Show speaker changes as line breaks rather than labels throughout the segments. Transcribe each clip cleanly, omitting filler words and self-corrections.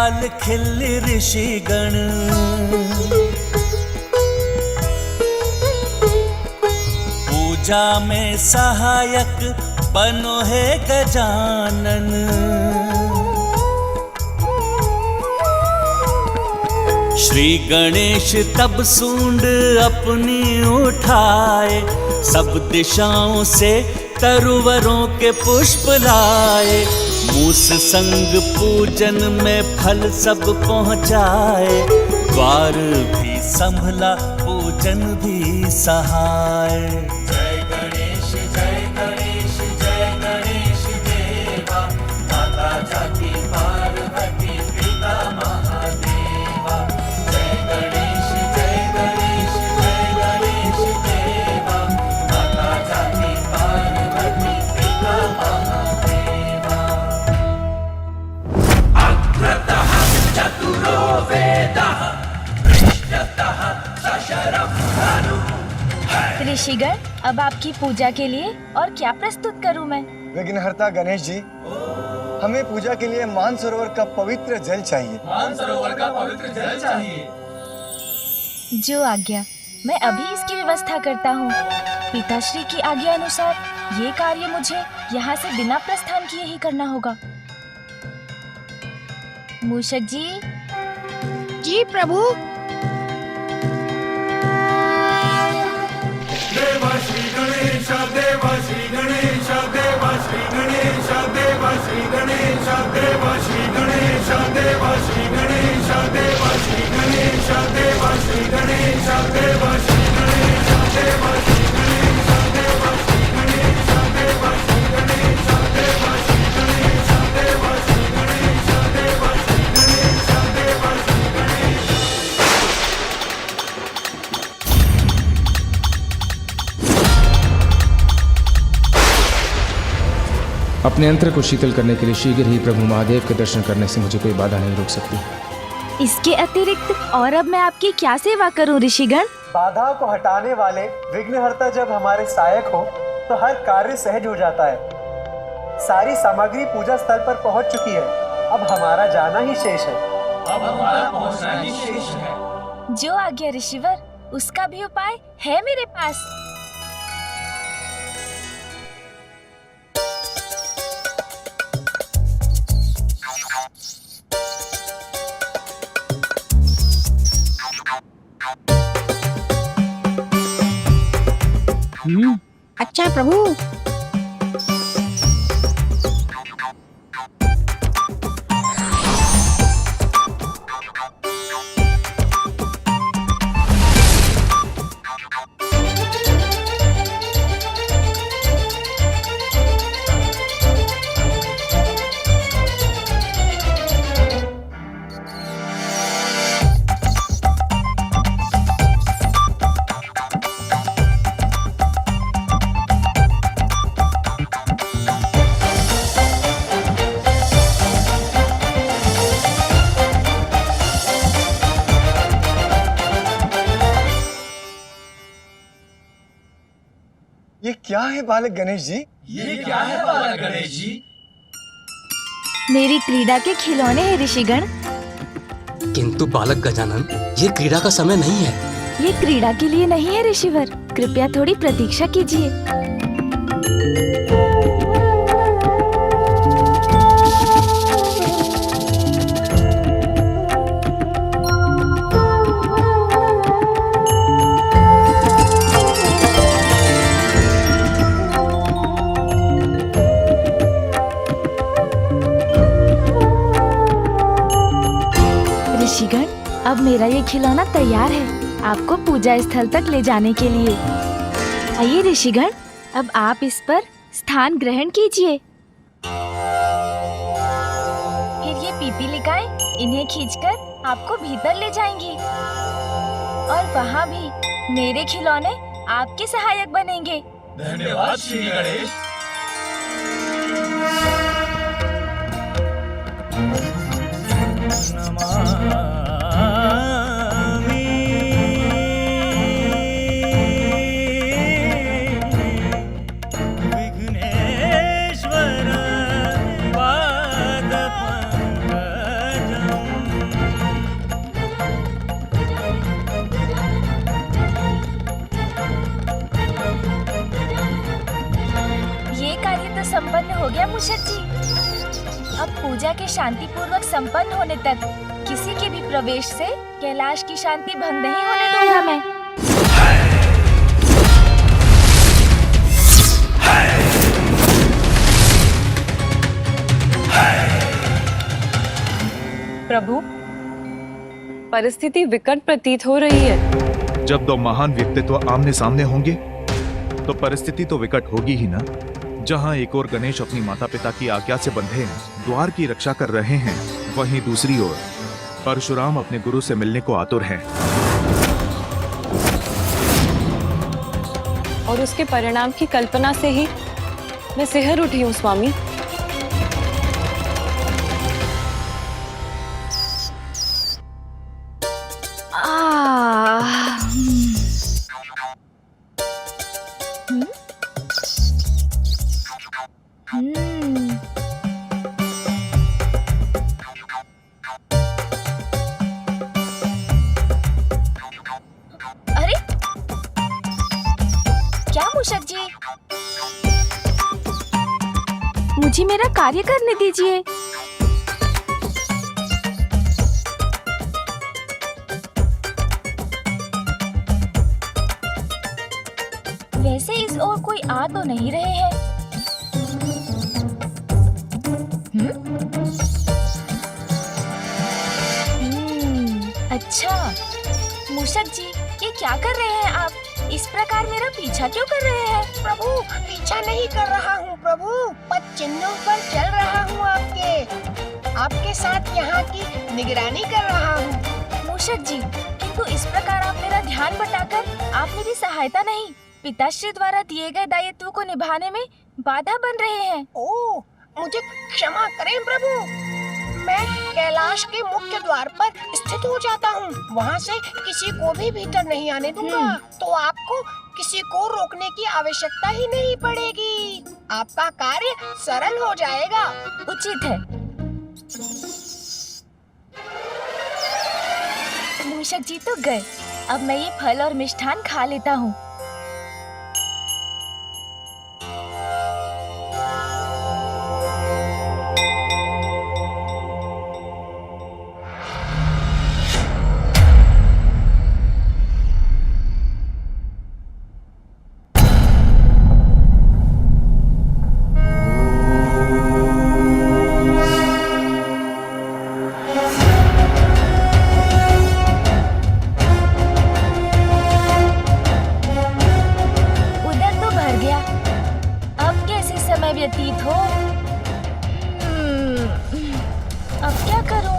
लाल खिल ऋषिगण, पूजा में सहायक बनो है गजानन। श्री गणेश तब सूंड अपनी उठाए, सब दिशाओं से तरुवरों के पुष्प लाए। मूस संग पूजन में फल सब पहुँचाए, द्वार भी संभला पूजन भी सहाय।
जय गणेश जय गणेश जय गणेश देवा, माता जाति पार्वती पिता महादेवा। जय गणेश जय गणेश जय गणेश देवा, माता जाति पार्वती पिता महादेवा। अग्रतः चतुरो वेदः, पृष्ठतः सशरं धनुः।
ऋषिगण, अब आपकी पूजा के लिए और क्या प्रस्तुत करूं मैं?
विघ्नहर्ता गणेश जी, हमें पूजा के लिए मानसरोवर का पवित्र जल चाहिए।
मानसरोवर का पवित्र जल चाहिए।
जो आज्ञा, मैं अभी इसकी व्यवस्था करता हूँ। पिताश्री की आज्ञा अनुसार ये कार्य मुझे यहाँ से बिना प्रस्थान किए ही करना होगा। मूषक जी।
जी प्रभु।
देवा श्री गणेश देवा श्री गणेश देवा श्री गणेश देवा श्री गणेश देवा श्री गणेश देवा श्री गणेश देवा श्री गणेश देवा श्री गणेश देवा श्री गणेश देवा श्री गणेश देवा श्री गणेश देवा श्री गणेश देवा श्री गणेश देवा श्री गणेश देवा श्री गणेश देवा श्री गणेश।
अपने यंत्र को शीतल करने के लिए शीघ्र ही प्रभु महादेव के दर्शन करने से मुझे कोई बाधा नहीं रोक सकती।
इसके अतिरिक्त और अब मैं आपकी क्या सेवा करूं ऋषिगण?
बाधा को हटाने वाले विघ्नहर्ता जब हमारे सहायक हो तो हर कार्य सहज हो जाता है। सारी सामग्री पूजा स्थल पर पहुंच चुकी है, अब हमारा जाना ही शेष है।
अब हमारा पहुंचना ही शेष है।
जो आज्ञा ऋषिवर, उसका भी उपाय है मेरे पास।
अच्छा प्रभु।
ये क्या है बालक गणेश जी?
ये क्या है बालक गणेश जी?
मेरी क्रीड़ा के खिलौने हैं ऋषिगण।
किंतु बालक गजानन, ये क्रीड़ा का समय नहीं है।
ये क्रीड़ा के लिए नहीं है ऋषिवर, कृपया थोड़ी प्रतीक्षा कीजिए। ऋषिगण, अब मेरा ये खिलौना तैयार है आपको पूजा स्थल तक ले जाने के लिए। आइए ऋषिगण, अब आप इस पर स्थान ग्रहण कीजिए। फिर ये पीपीलिकाएं इन्हें खींचकर आपको भीतर ले जाएंगी और वहाँ भी मेरे खिलौने आपके सहायक बनेंगे।
धन्यवाद श्री गणेश।
विघ्नेश्वर पाद पंकजं
संपन्न हो गया मूषक जी। अब पूजा के शांतिपूर्वक संपन्न होने तक किसी के भी प्रवेश से कैलाश की शांति भंग नहीं होने दूंगा मैं।
प्रभु, परिस्थिति विकट प्रतीत हो रही है।
जब दो महान व्यक्तित्व आमने सामने होंगे तो परिस्थिति तो विकट होगी ही ना। जहां एक ओर गणेश अपनी माता पिता की आज्ञा से बंधे हैं, द्वार की रक्षा कर रहे हैं, वहीं दूसरी ओर परशुराम अपने गुरु से मिलने को आतुर हैं।
और उसके परिणाम की कल्पना से ही मैं सिहर उठी हूँ स्वामी।
अरे क्या मूषक जी, मुझे मेरा कार्य करने दीजिए। वैसे इस ओर कोई आ तो नहीं रहे हैं। अच्छा मूषक जी, ये क्या कर रहे हैं आप? इस प्रकार मेरा पीछा क्यों कर रहे हैं?
प्रभु, पीछा नहीं कर रहा हूँ प्रभु, पद चिन्हों पर चल रहा हूँ आपके साथ यहाँ की निगरानी कर रहा हूँ।
मूषक जी, किंतु इस प्रकार आप मेरा ध्यान बटाकर आप मेरी सहायता नहीं, पिताश्री द्वारा दिए गए दायित्व को निभाने में बाधा बन रहे हैं।
ओह, मुझे क्षमा करें प्रभु। मैं कैलाश के मुख्य द्वार पर स्थित हो जाता हूँ, वहाँ से किसी को भी भीतर नहीं आने दूंगा, तो आपको किसी को रोकने की आवश्यकता ही नहीं पड़ेगी। आपका कार्य सरल हो जाएगा।
उचित है। मूषक जी तो गए, अब मैं ये फल और मिष्ठान खा लेता हूँ। व्यतीत हो। अब क्या करूं?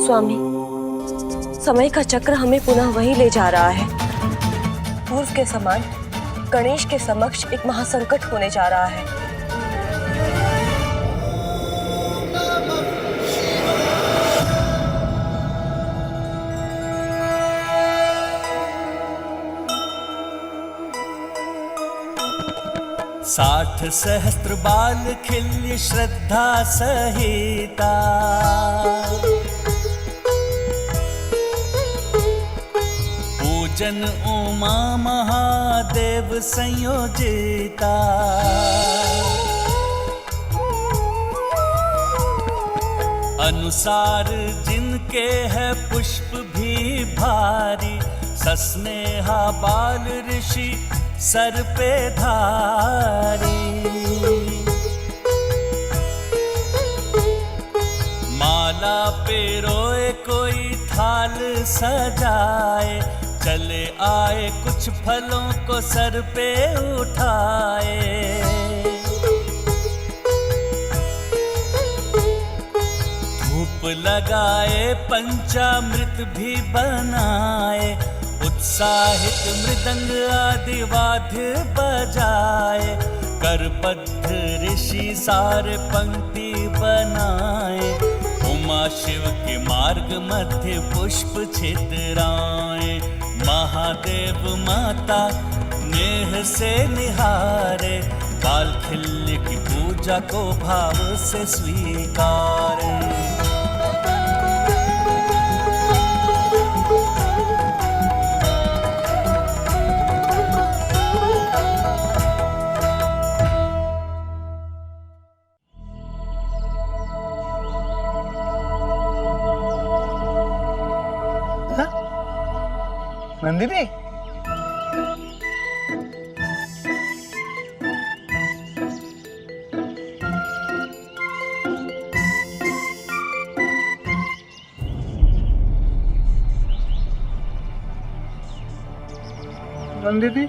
स्वामी, समय का चक्र हमें पुनः वहीं ले जा रहा है। पूर्व के समान गणेश के समक्ष एक महासंकट होने जा रहा है।
साठ सहस्त्र बाल खिल्य श्रद्धा सहिता, पूजन उमा महादेव संयोजिता। अनुसार जिनके है पुष्प भी भारी, सस्नेहा बाल ऋषि सर पे धारी। माला पे रोए कोई थाल सजाए, चले आए कुछ फलों को सर पे उठाए। धूप लगाए पंचामृत भी बनाए, उत्साहित मृदंग आदि वाद्य बजाए। करबद्ध ऋषि सारे पंक्ति बनाए, उमा शिव के मार्ग मध्य पुष्प छितराए। महादेव माता नेह से निहारे, बालखिल्य की पूजा को भाव से स्वीकारे।
नंदिनी, नंदिनी,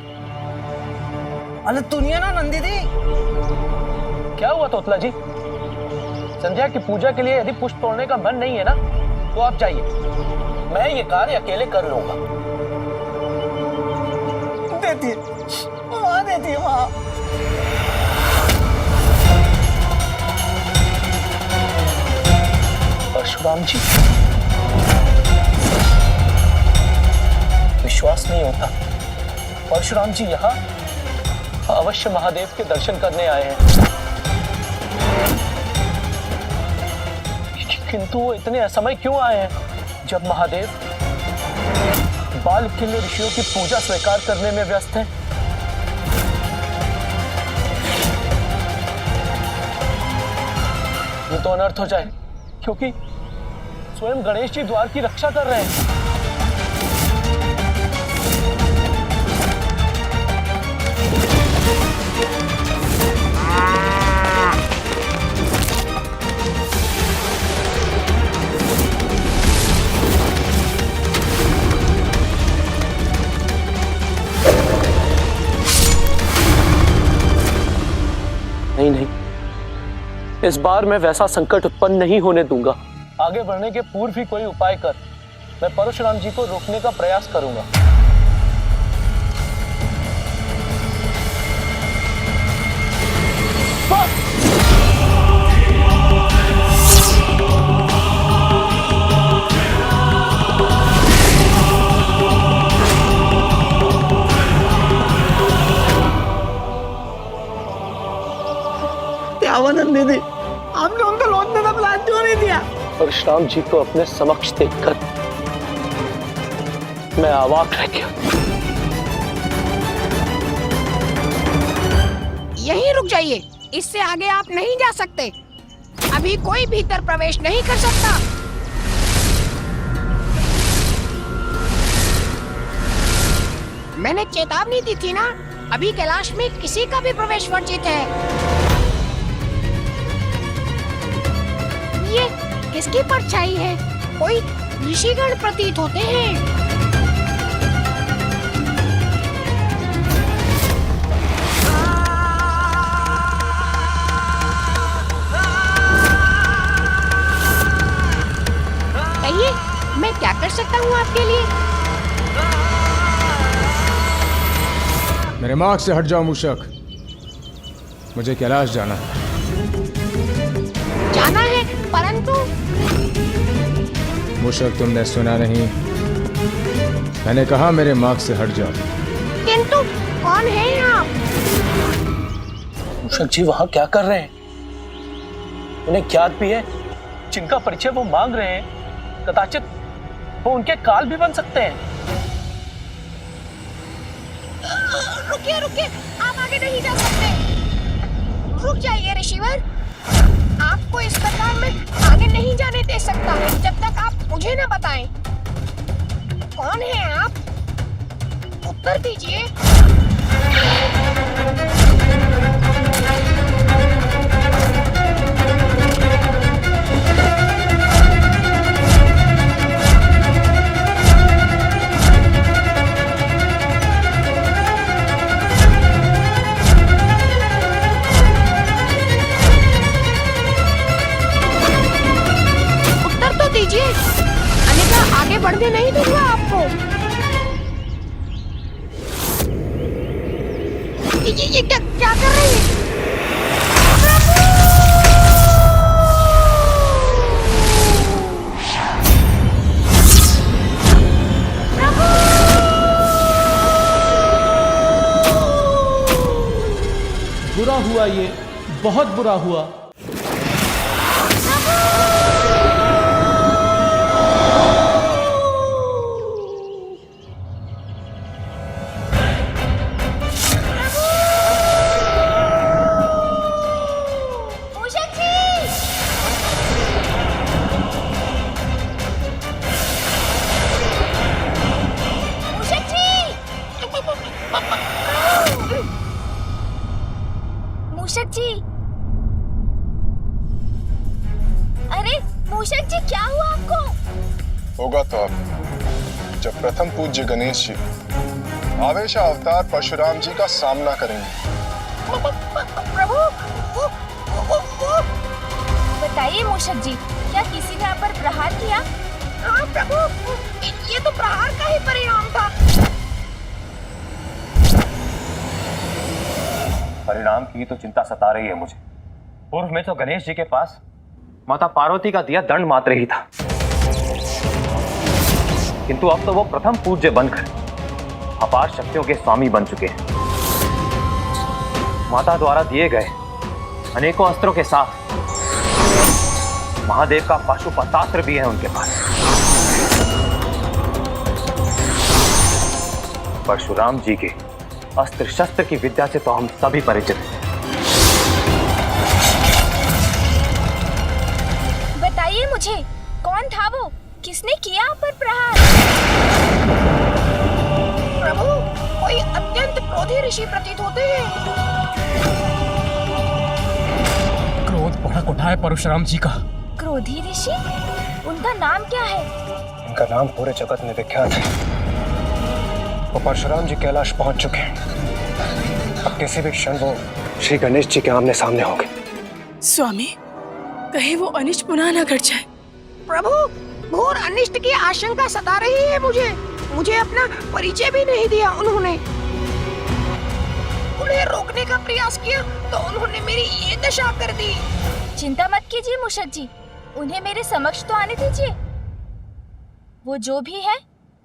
अरे सुनिए ना नंदिनी।
क्या हुआ तोतला जी? संध्या की पूजा के लिए यदि पुष्प तोड़ने का मन नहीं है ना, तो आप जाइए, मैं ये कार्य अकेले कर लूंगा।
देती है वहां, देती है वहां।
परशुराम जी, विश्वास नहीं होता। परशुराम जी यहाँ अवश्य महादेव के दर्शन करने आए हैं, किंतु वो इतने असमय क्यों आए हैं जब महादेव बालखिल्य ऋषियों की पूजा स्वीकार करने में व्यस्त हैं? ये तो अनर्थ हो जाए, क्योंकि स्वयं गणेश जी द्वार की रक्षा कर रहे हैं। नहीं नहीं, इस बार मैं वैसा संकट उत्पन्न नहीं होने दूंगा। आगे बढ़ने के पूर्व ही कोई उपाय कर मैं परशुराम जी को रोकने का प्रयास करूंगा।
दीदी, आपने उनको लौटने का प्लान क्यों नहीं दिया?
परशुराम जी को अपने समक्ष देखकर मैं अवाक रह गया।
यहीं रुक जाइए, इससे आगे आप नहीं जा सकते। अभी कोई भीतर प्रवेश नहीं कर सकता। मैंने चेतावनी दी थी ना, अभी कैलाश में किसी का भी प्रवेश वर्जित है। ये किसकी परछाई है? कोई ऋषिगण प्रतीत होते हैं। कहिए, मैं क्या कर सकता हूँ आपके लिए?
मेरे मार्ग से हट जाओ मूषक, मुझे कैलाश जाना है।
जाना है, परंतु
मूषक, तुमने सुना नहीं? मैंने कहा मेरे मार्ग से हट जाओ।
किंतु कौन है आप?
मूषक जी वहां क्या कर रहे हैं? उन्हें ज्ञात भी है जिनका परिचय वो मांग रहे हैं, कदाचित वो उनके काल भी बन सकते हैं।
रुकिए रुकिए, आप आगे नहीं जा सकते। रुक जाइए ऋषिवर, आप आपको इस दरबार में आगे नहीं जाने दे सकता जब तक आप मुझे न बताएं। कौन है आप? उत्तर दीजिए। उत्तर तो दीजिए, अन्यथा आगे बढ़ने नहीं दूंगा आपको। ये क्या कर रही है?
बुरा हुआ, ये बहुत बुरा हुआ।
मूषक जी, अरे मूषक जी, क्या हुआ आपको?
होगा तो अब जब प्रथम पूज्य गणेश जी आवेश अवतार परशुराम जी का सामना करेंगे।
प्रभु,
बताइए मूषक जी, क्या किसी ने आप पर प्रहार किया?
हाँ प्रभु, ये तो प्रहार का ही परिणाम था।
परिणाम की तो चिंता सता रही है मुझे। पूर्व में तो गणेश जी के पास माता पार्वती का दिया दंड मात्र ही था, किंतु अब तो वो प्रथम पूज्य बनकर अपार शक्तियों के स्वामी बन चुके हैं। माता द्वारा दिए गए अनेकों अस्त्रों के साथ महादेव का पाशुपतास्त्र भी है उनके पास। परशुराम जी के अस्त्र शस्त्र की विद्या से तो हम सभी परिचित हैं।
बताइए मुझे, कौन था वो? किसने किया आप पर प्रहार?
प्रभु, कोई अत्यंत क्रोधी ऋषि प्रतीत होते हैं।
क्रोध भड़क उठा है परशुराम जी का।
क्रोधी ऋषि? उनका नाम क्या है?
इनका नाम पूरे जगत में विख्यात है। वो परशुराम जी कैलाश पहुंच चुके हैं। अब किसी भी क्षण वो श्री गणेश जी के आमने सामने होंगे।
स्वामी, कहीं वो अनिष्ट पुनः न घट जाए।
प्रभु, घोर अनिष्ट की आशंका सता रही है मुझे अपना परिचय भी नहीं दिया उन्होंने। उन्हें रोकने का प्रयास किया तो उन्होंने मेरी ये दशा कर दी।
चिंता मत कीजिए मूषक जी, उन्हें मेरे समक्ष तो आने दीजिए। वो जो भी है,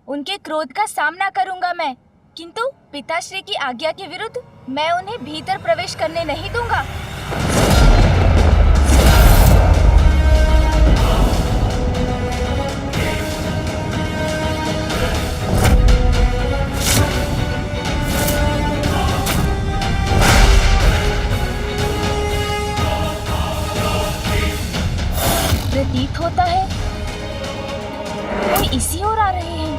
उनके क्रोध का सामना करूंगा मैं, किंतु पिताश्री की आज्ञा के विरुद्ध मैं उन्हें भीतर प्रवेश करने नहीं दूंगा। प्रतीत होता है कोई इसी ओर आ रहे हैं।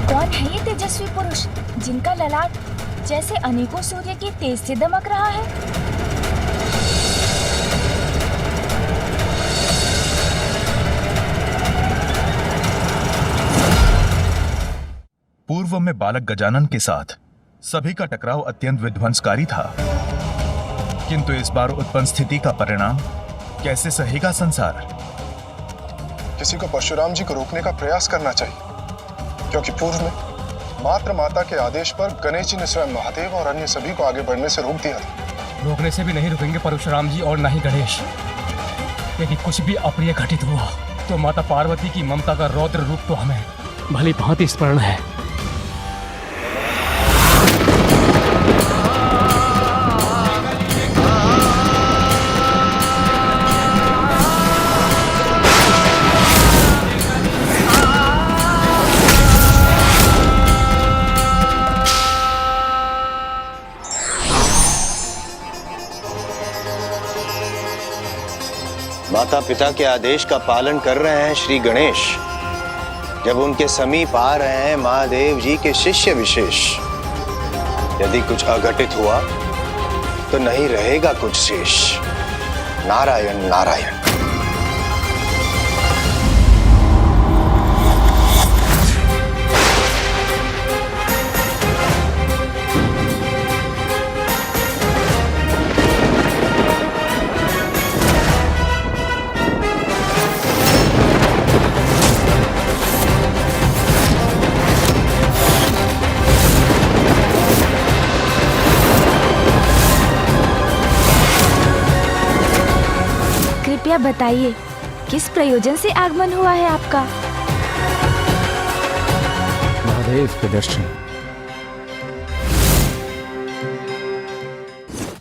कौन है ये तेजस्वी पुरुष जिनका ललाट जैसे अनेकों सूर्य की तेज से दमक रहा है?
पूर्व में बालक गजानन के साथ सभी का टकराव अत्यंत विध्वंसकारी था, किंतु इस बार उत्पन्न स्थिति का परिणाम कैसे सहेगा संसार?
किसी को परशुराम जी को रोकने का प्रयास करना चाहिए, क्योंकि पूर्व में मात्र माता के आदेश पर गणेश जी ने स्वयं महादेव और अन्य सभी को आगे बढ़ने से रोक दिया था।
रोकने से भी नहीं रुकेंगे परशुराम जी और न ही गणेश। यदि कुछ भी अप्रिय घटित हुआ तो माता पार्वती की ममता का रौद्र रूप तो हमें भली भांति स्मरण है।
माता पिता के आदेश का पालन कर रहे हैं श्री गणेश। जब उनके समीप आ रहे हैं महादेव जी के शिष्य विशेष, यदि कुछ अघटित हुआ तो नहीं रहेगा कुछ शेष। नारायण नारायण।
कृपया बताइए, किस प्रयोजन से आगमन हुआ है आपका?
महादेव के दर्शन।